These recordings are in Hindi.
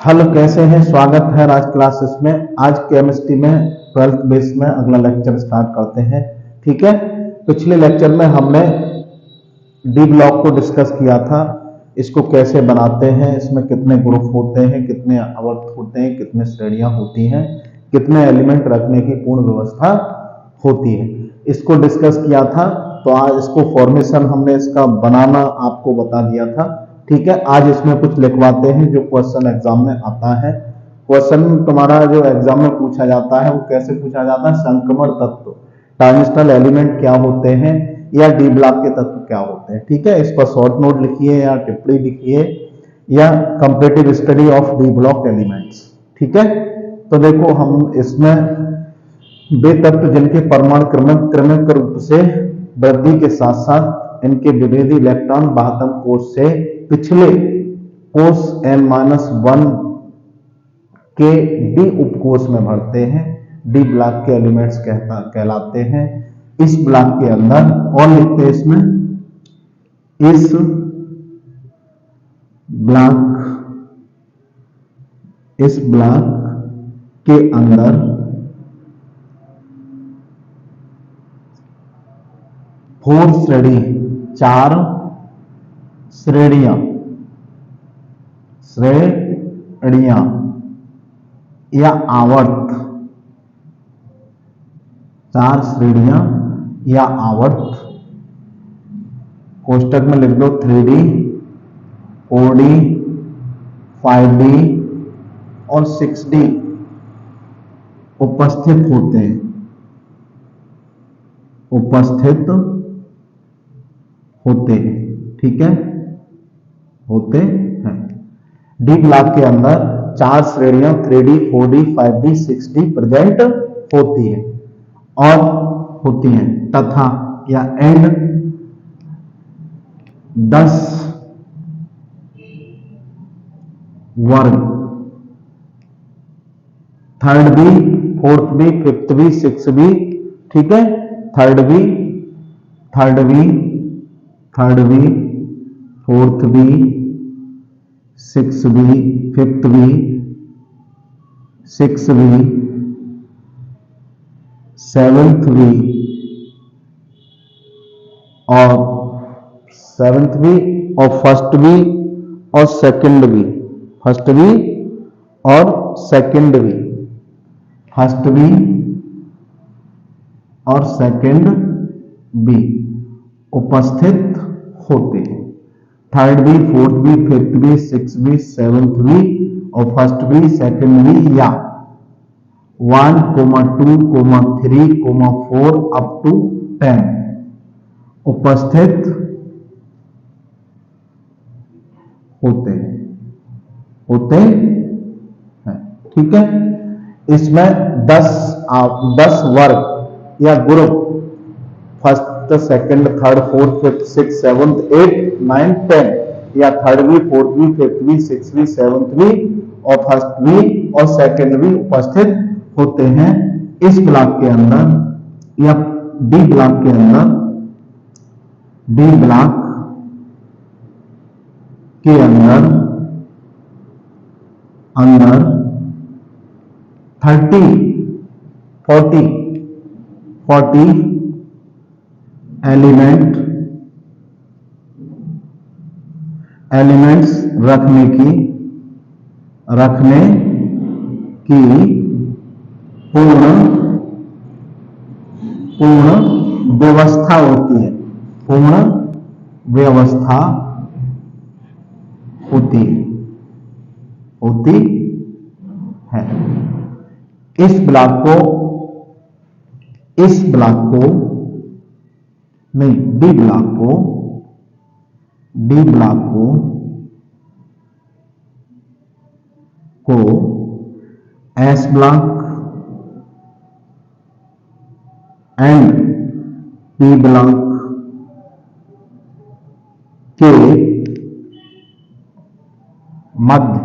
हेलो, कैसे हैं? स्वागत है राज क्लासेस में। आज केमिस्ट्री में 12th बेस में अगला लेक्चर स्टार्ट करते हैं। ठीक है, पिछले लेक्चर में हमने डी ब्लॉक को डिस्कस किया था। इसको कैसे बनाते हैं, इसमें कितने ग्रुप होते हैं, कितने आवर्त होते हैं, कितने श्रेणियां होती हैं, कितने एलिमेंट रखने की पूर्ण व्यवस्था होती है, इसको डिस्कस किया था। तो आज इसको फॉर्मेशन हमने इसका बनाना आपको बता दिया था। ठीक है, आज इसमें कुछ लिखवाते हैं जो क्वेश्चन एग्जाम में आता है। क्वेश्चन तुम्हारा जो एग्जाम में पूछा जाता है वो कैसे पूछा जाता है? संक्रमण तत्व, ट्रांजिशनल एलिमेंट क्या होते हैं, या डी ब्लॉक के तत्व क्या होते हैं। ठीक है, इस पर शॉर्ट नोट लिखिए या टिप्पणी लिखिए, या comparative study of D block elements. ठीक है, तो देखो हम इसमें वे तत्व जिनके परमाणु क्रमिक रूप से वृद्धि के साथ साथ इनके विभेदी इलेक्ट्रॉन बाह्यतम कोश से पिछले कोश n-1 के डी उपकोश में भरते हैं, डी ब्लॉक के एलिमेंट्स कहलाते हैं। इस ब्लॉक के अंदर और लिखते हैं इसमें, इस ब्लॉक के अंदर 4 श्रेणी, 4 श्रेणियां या आवर्त, 4 श्रेणियां या आवर्त। कोष्टक में लिख दो 3D, 4D, 5D और 6D उपस्थित होते हैं, ठीक है, होते हैं। डी ब्लॉक के अंदर 4 श्रेणियां 3D, 4D, 5D, 6D present होती है और होती हैं, तथा या एंड 10 वर्ग, 3rd भी, 4th भी, 5th भी, 6th भी। ठीक है, 3rd भी, 4th भी, 6th भी, 5th भी, 6th भी, 7th भी और 7th भी और 1st भी और 2nd भी, 1st भी और 2nd भी, 1st भी और 2nd भी उपस्थित होते हैं। 3rd भी, 4th भी, 5th भी, 6th भी, 7th भी और 1st भी, 2nd भी, या 1, 2, 3, 4 अप टू 10 उपस्थित होते हैं। ठीक है, इसमें 10 वर्ग या group 1st, 2nd, 3rd, 4th, 5th, 6th, 7th, 8th, 9th, 10 या 3rd भी, 4th भी, 5th भी, 6th भी, 7th भी और 1st भी और 2nd भी उपस्थित होते हैं इस ब्लॉक के अंदर या डी ब्लॉक के अंदर। डी ब्लॉक के अंदर 40 एलिमेंट्स रखने की पूर्ण व्यवस्था होती है, पूर्ण व्यवस्था होती है। इस ब्लॉक को नहीं, डी ब्लॉक को S block and P block के मध्य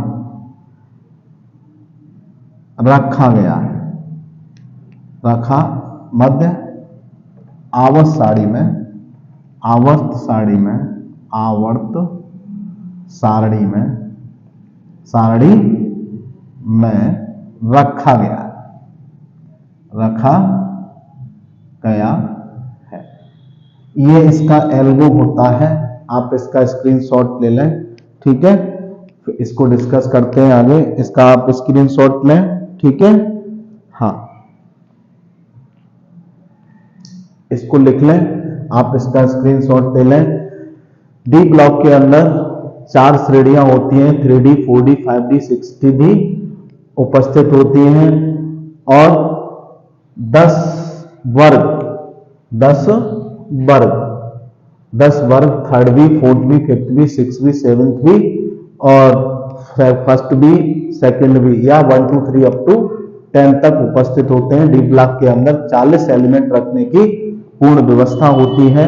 रखा गया है, मध्य आवर्त सारणी में रखा गया है। ये इसका एल्गो होता है। आप इसका स्क्रीनशॉट ले लें, ठीक है। फिर इसको डिस्कस करते हैं आगे। इसका आप स्क्रीनशॉट लें, ठीक है। हाँ, इसको लिख लें, आप इसका स्क्रीनशॉट ले लें। डी ब्लॉक के अंदर 4 श्रेणियां होती हैं, 3D, 4D, 5D, 6D उपस्थित होती हैं और 10 वर्ग 3rd भी, 4th भी, 5th भी, 6th भी, 7th भी और फर्स्ट भी, सेकंड भी, या 1 2 3 अप टू 10 तक उपस्थित होते हैं। डी ब्लॉक के अंदर 40 एलिमेंट रखने की पूर्ण व्यवस्था होती है।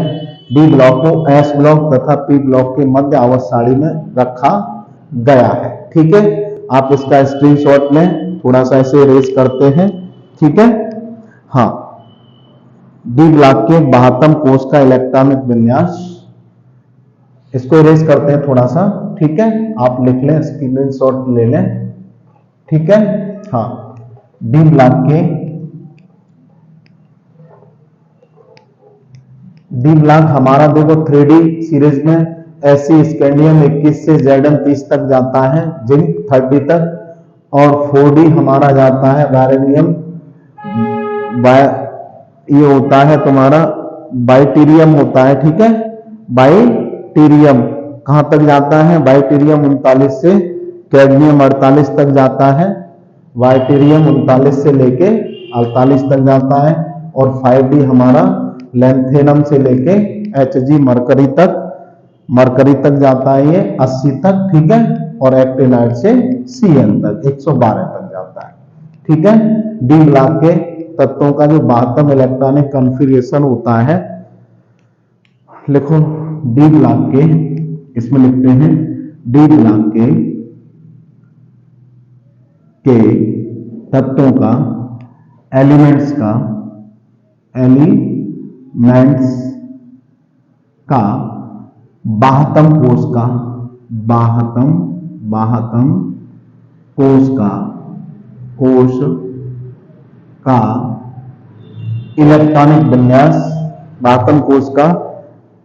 डी ब्लॉक को एस ब्लॉक तथा पी ब्लॉक के मध्य आवर्त सारणी में रखा गया है, ठीक है। आप इसका स्क्रीनशॉट लें, थोड़ा सा इसे रेस करते हैं, ठीक है। हाँ, डी ब्लॉक के 72 कोष का इलेक्ट्रॉनिक विन्यास, इसको इरेज करते हैं थोड़ा सा, ठीक है। आप लिख लें, स्क्रीनशॉट ले लें, ठीक है। हाँ, डी ब्लॉक हमारा देखो 3D सीरीज में एसी स्कैंडियम 21 से Zn 30 तक जाता है, जिंक 30 तक, और 4D हमारा जाता है बैरेनियम, ये होता है तुम्हारा बाइटीरियम होता है, ठीक है। बाइटीरियम कहां तक जाता है? बाइटीरियम 39 से कैडमियम 48 तक जाता है। बाइटीरियम 39 से लेके 48 तक जाता है। और 5D हमारा लैंथेनम से लेके Hg मरकरी तक जाता है, ये 80 तक, ठीक है। और एक्टिनाइड से Cn तक 112 तक जाता है, ठीक है। डी ब्लॉक के तत्वों का जो 72 इलेक्ट्रॉनिक कॉन्फ़िगरेशन होता है, लिखो डी ब्लॉक के, इसमें लिखते हैं डी ब्लॉक के तत्वों का, एलिमेंट्स का 72 कोष का इलेक्ट्रॉनिक विन्यास, 72 कोष का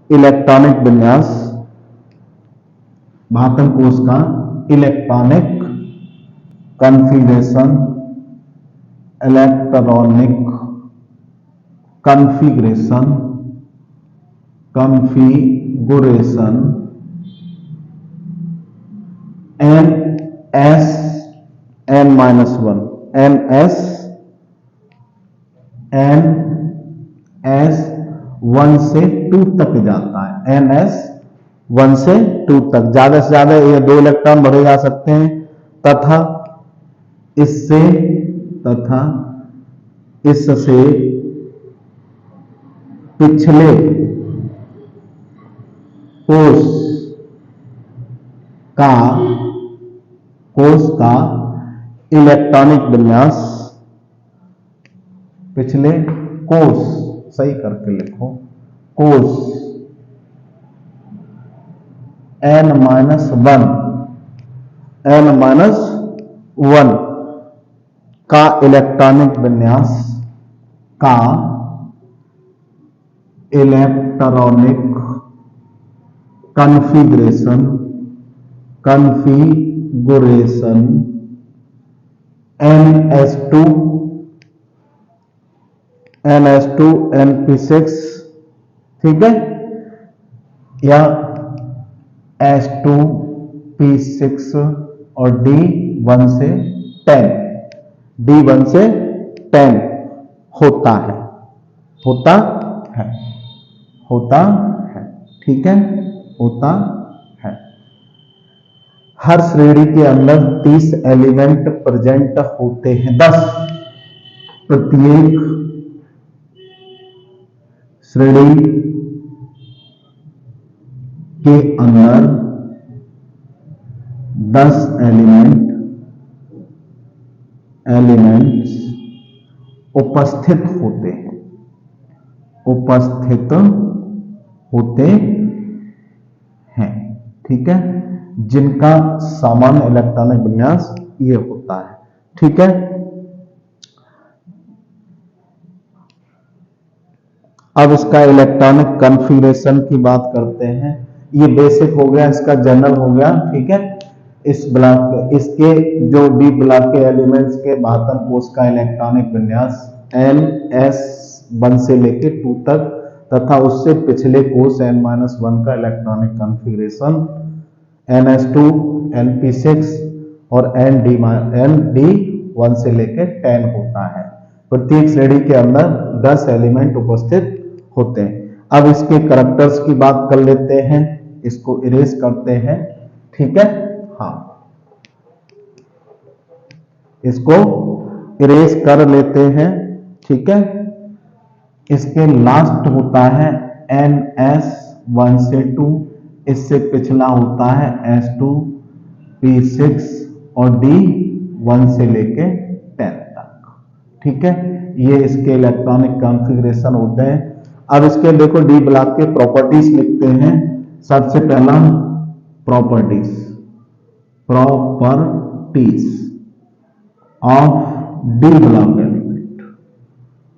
इलेक्ट्रॉनिक विन्यास, 72 कोष का electronic configuration, electronic configuration NS 1 से 2 तक जाता है। NS 1 से 2 तक, ज्यादा से ज्यादा ये 2 इलेक्ट्रॉन बढ़े जा सकते हैं, तथा इससे पिछले कोष का इलेक्ट्रॉनिक विन्यास, पिछले कोष, सही करके लिखो, कोष N-1 का इलेक्ट्रॉनिक विन्यास इलेक्ट्रॉनिक कॉन्फ़िगरेशन NS2 NP6, ठीक है, या S2P6 और D1 से 10 होता है, ठीक है, होता है। हर श्रेणी के अंदर 30 एलिमेंट प्रेजेंट होते हैं, 10 प्रत्येक श्रेणी के अंदर 10 एलिमेंट्स उपस्थित होते हैं, ठीक है, जिनका सामान्य इलेक्ट्रॉनिक विन्यास ये होता है। ठीक है। अब इसका इलेक्ट्रॉनिक कॉन्फ़िगरेशन की बात करते हैं। ये बेसिक हो गया, इसका जनरल हो गया, ठीक है। इस ब्लॉक इसके जो डी ब्लॉक के एलिमेंट्स के 72 कोष का इलेक्ट्रॉनिक विन्यास NS1 से लेके 2 तक तथा उससे पिछले कोष N-1 का इलेक्ट्रॉनिक कॉन्फ़िगरेशन NS2, NP6 और ND1 से लेके 10 होता है। प्रत्येक श्रेणी के अंदर 10 एलिमेंट उपस्थित होते हैं। अब इसके करैक्टर्स की बात कर लेते हैं, इसको इरेज करते हैं, ठीक है। हाँ, इसको इरेज कर लेते हैं, ठीक है। इसके लास्ट होता है NS1 से 2, इससे पिछला होता है S2, P6 और D1 से लेके 10 तक, ठीक है। ये इसके इलेक्ट्रॉनिक कॉन्फ़िगरेशन होते हैं। अब इसके देखो डी ब्लॉक के प्रॉपर्टीज लिखते हैं। सबसे पहला properties of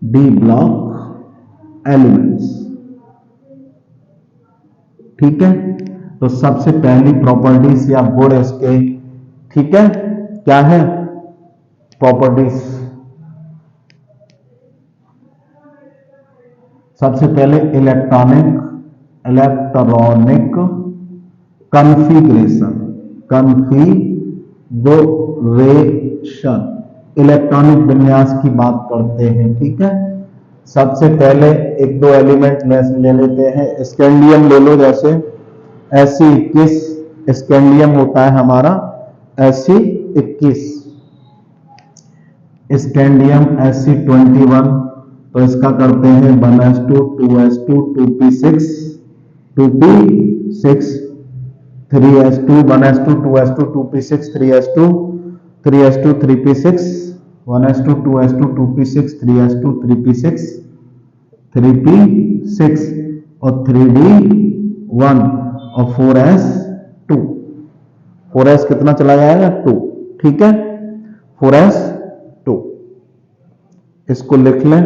D block elements, ठीक है। तो सबसे पहली प्रॉपर्टीज या गुण इसके, ठीक है, क्या है प्रॉपर्टीज। सबसे पहले इलेक्ट्रॉनिक कॉन्फ़िगरेशन, इलेक्ट्रॉनिक विन्यास की बात करते हैं, ठीक है। सबसे पहले एक दो एलिमेंट ले लेते हैं। स्कैंडियम ले लो, जैसे Fe21 स्कैंडियम होता है हमारा Fe21, स्कैंडियम Fe21, तो इसका करते हैं 1s2 2s2 2p6 3s2 1s2 2s2 2p6 3s2 3s2 3p6 1s2 2s2 2p6 3s2 3p6 3p6 और 3d1 और 4s2, 4s कितना चला जाएगा 2, ठीक है। 4s2 इसको लिख लें,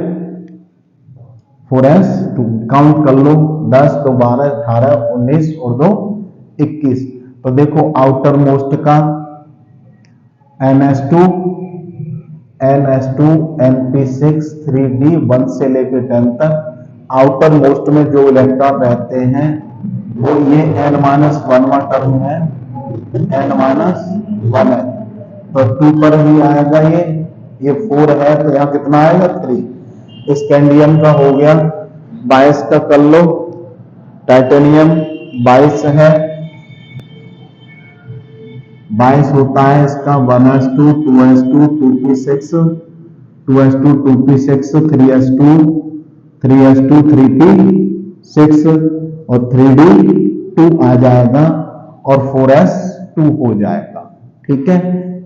4s2 काउंट कर लो, 10 2 12 18 19 और 2 21। तो देखो आउटर मोस्ट का NS2 NP6 3D1 से लेकर 10 तक आउटर मोस्ट में जो इलेक्ट्रॉन रहते हैं वो ये N-1वां टर्म है, N-1 है, तो 2 पर ही आएगा। ये 4 है तो यहाँ कितना आएगा 3। स्कैंडियम का हो गया, 22 का कर लो, टाइटेनियम 22 है, 22 होता है इसका 1s2 2s2 2p6 2s2 2p6 3s2 3s2 3p6 और 3d2 आ जाएगा और 4s2 हो जाएगा, ठीक है।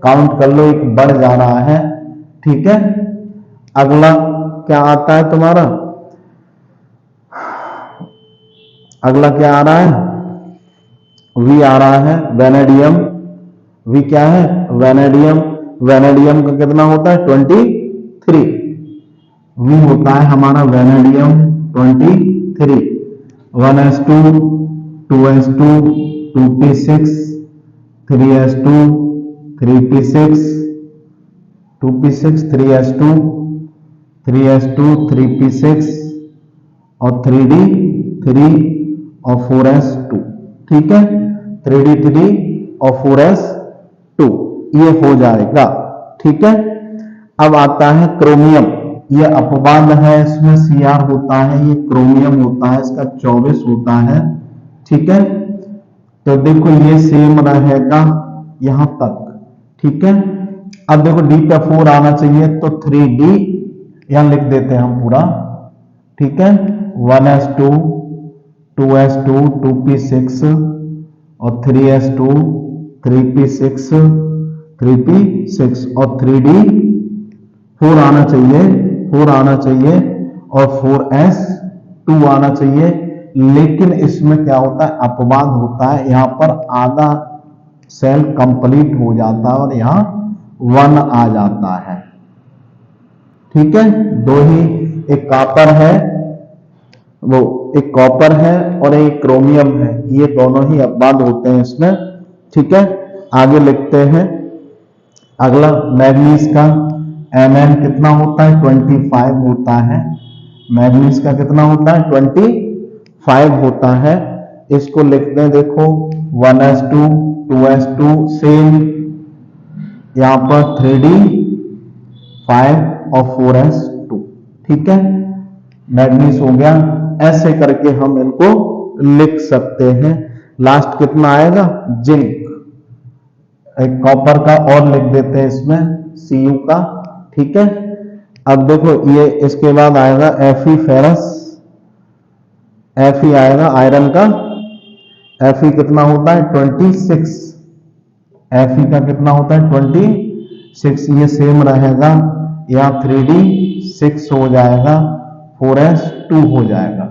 काउंट कर लो, एक बढ़ जा रहा है, ठीक है। अगला क्या आता है तुम्हारा, अगला क्या आ रहा है, V आ रहा है, वेनेडियम। V क्या है, वेनेडियम। वेनेडियम का कितना होता है 23, V होता है हमारा vanadium 23। 1s2 2s2 2p6 3s2 3p6 2p6 3s2 3s2 3p6 और 3d3 और 4s2, ठीक है। 3d3 और 4s2 ये हो जाएगा, ठीक है। अब आता है क्रोमियम, ये अपवाद है, इसमें Cr होता है, ये क्रोमियम होता है, इसका 24 होता है, ठीक है। तो देखो ये सेम रहेगा यहां तक, ठीक है। अब देखो D पे 4 आना चाहिए तो 3D यहां लिख देते हैं हम पूरा, ठीक है। 1s2 2s2 2p6 और 3s2 3p6 3p6 और 3d4 आना चाहिए, 4 आना चाहिए और 4s2 आना चाहिए। लेकिन इसमें क्या होता है, अपवाद होता है, यहां पर आधा सेल कंप्लीट हो जाता है और यहां 1 आ जाता है। ठीक है, दो ही, एक कॉपर है, वो एक कॉपर है और एक क्रोमियम है, ये दोनों ही अपवाद होते हैं इसमें। ठीक है, आगे लिखते हैं। अगला मैग्नीज का Mn कितना होता है, 25 होता है। मैग्नीज का कितना होता है, 25 होता है। इसको लिखते हैं, देखो 1s2 2s2 सेम, यहां पर 3d 5 और 4s2। ठीक है, मैग्नीज हो गया। ऐसे करके हम इनको लिख सकते हैं। लास्ट कितना आएगा, जिंक, एक कॉपर का और लिख देते हैं इसमें, Cu का। ठीक है, अब देखो ये इसके बाद आएगा Fe फेरस, Fe आएगा आयरन का। Fe कितना होता है, 26। Fe का कितना होता है, 26। ये सेम रहेगा, यहाँ 3d6 हो जाएगा, 4s2 हो जाएगा।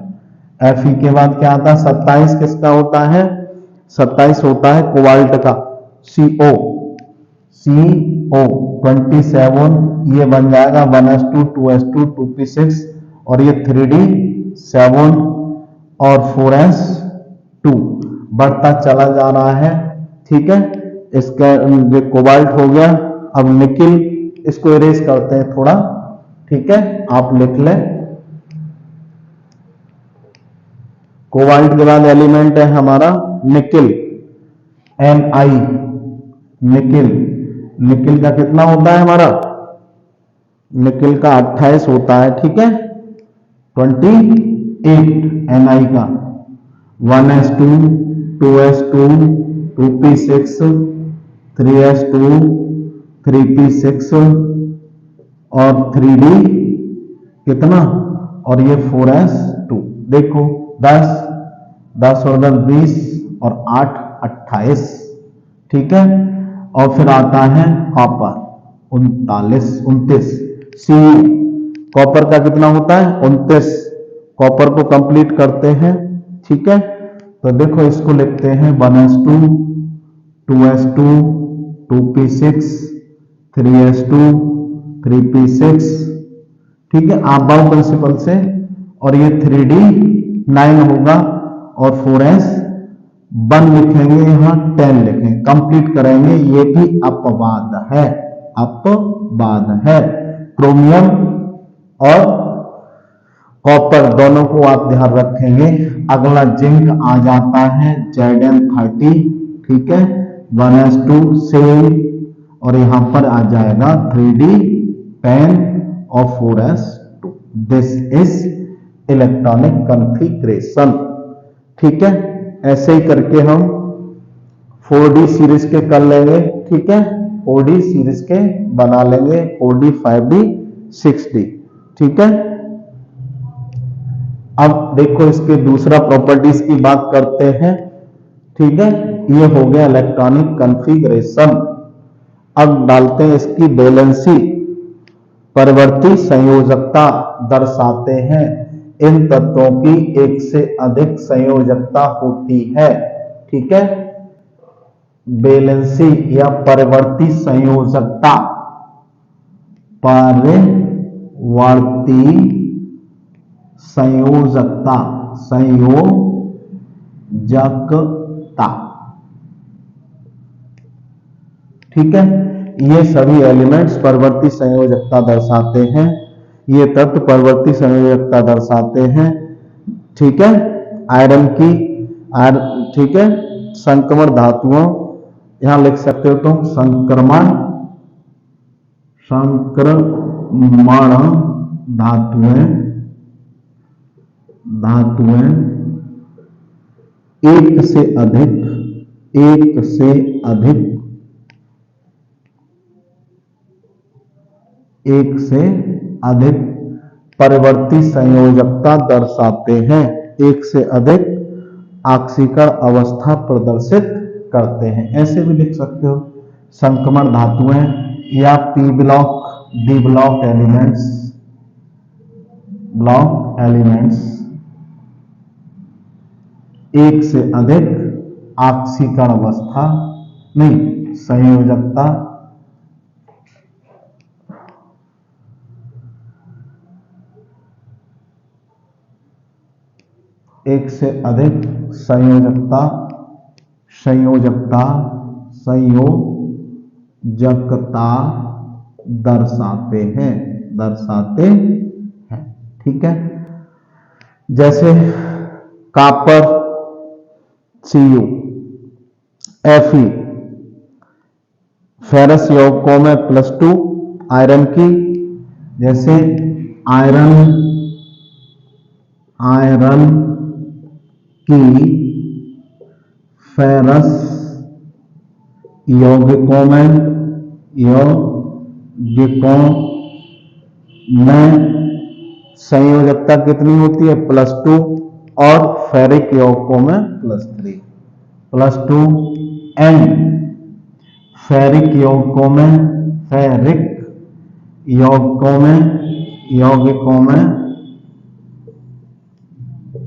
Fe के बाद क्या आता है, 27 किसका होता है, 27 होता है कोबाल्ट का, CO 27, ये बन जाएगा 1s2 2s2 2p6 और ये 3d7 और 4s2 बढ़ता चला जा रहा है। ठीक है, इसका ये कोबाल्ट हो गया। अब निकिल, इसको इरेज करते हैं थोड़ा। ठीक है, आप लिख लें। कोबाल्ट के बाद एलिमेंट है हमारा निकिल, Ni, निकिल। निकिल का कितना होता है हमारा, निकिल का 28 होता है। ठीक है, 28 Ni का, 1s2 2s2 2p6 3s2 3p6 और 3d कितना, और ये 4s2। देखो 10 10 और 10 20 और 8 28। ठीक है, और फिर आता है कॉपर 29। Cu, कॉपर का कितना होता है, 29। कॉपर को कंप्लीट करते हैं। ठीक है, तो देखो इसको लिखते हैं 1s2 2s2 2p6 3s2 3p6। ठीक है, आप बाउ प्रिंसिपल से, और ये 3d9 होगा और 4s1 लिखेंगे, यहां 10 लिखेंगे, कंप्लीट करेंगे। ये भी अपवाद है, अपवाद है। क्रोमियम और कॉपर दोनों को आप ध्यान रखेंगे। अगला जिंक आ जाता है Zn30। ठीक है, 1s2 सेम, और यहां पर आ जाएगा 3d10 और 4s2। This is electronic configuration. ठीक है, ऐसे ही करके हम 4d सीरीज के कर लेंगे। ठीक है, 4d सीरीज के बना लेंगे, 4d 5d 6d। ठीक है, अब देखो इसके दूसरा प्रॉपर्टीज की बात करते हैं। ठीक है, ये हो गया इलेक्ट्रॉनिक कॉन्फ़िगरेशन। अब डालते हैं इसकी वैलेंसी, परिवर्ती संयोजकता दर्शाते हैं। इन तत्वों की एक से अधिक संयोजकता होती है। ठीक है, वैलेंसी या परिवर्ती संयोजकता, परिवर्ती संयोजकता, संयोजकता। ठीक है, ये सभी एलिमेंट्स परिवर्ती संयोजकता दर्शाते हैं। ये तत्व परिवर्ती संयोजकता दर्शाते हैं। ठीक है, आयरन की ठीक है, संक्रमण धातुओं, यहां लिख सकते हो तुम संक्रमण धातुएं, धातुएं एक से अधिक परिवर्ती संयोजकता दर्शाते हैं। एक से अधिक ऑक्सीकरण अवस्था प्रदर्शित करते हैं। ऐसे भी लिख सकते हो, संक्रमण धातुएं या P block D block elements एक से अधिक ऑक्सीकरण अवस्था नहीं संयोजकता एक से अधिक संयोजकता संयोजकता दर्शाते हैं ठीक है। जैसे कॉपर Cu, Fe, फेरस यौगिकों में +2 आयरन की, जैसे आयरन की फेरस यौगिकों में संयोजकता कितनी होती है +2 और फेरिक यौगिकों में +2 एंड फेरिक यौगिकों में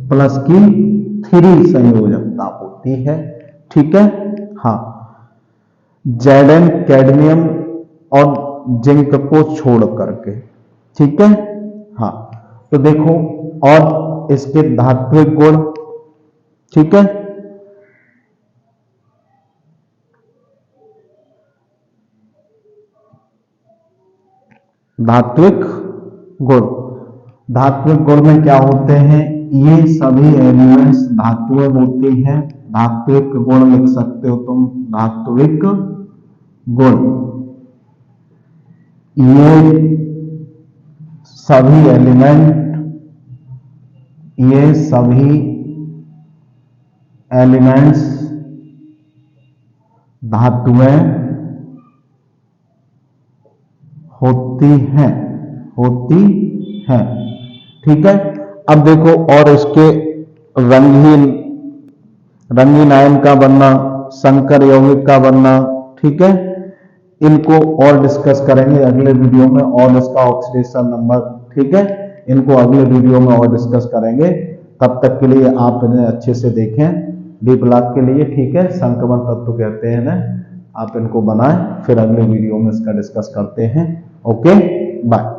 +3 संयोजकता होती है ठीक है। हाँ, Zn कैडमियम और जिंक को छोड़ करके ठीक है। हाँ, तो देखो और इसके धात्विक गुण ठीक है। धात्विक गुण में क्या होते हैं, ये सभी एलिमेंट्स धातुएं होती हैं। धात्विक गुण लिख सकते हो तुम, धात्विक गुण, ये सभी एलिमेंट्स धातुएं होती हैं ठीक है। अब देखो और इसके रंगीन आयन का बनना, संकर यौगिक का बनना ठीक है। इनको और डिस्कस करेंगे अगले वीडियो में, और इसका ऑक्सीडेशन नंबर ठीक है, इनको अगले वीडियो में और डिस्कस करेंगे। तब तक के लिए आप इन्हें अच्छे से देखें डी ब्लॉक के लिए ठीक है। संक्रमण तत्व कहते हैं इन्हें, आप इनको बनाएं, फिर अगले वीडियो में इसका डिस्कस करते हैं। Okay bye.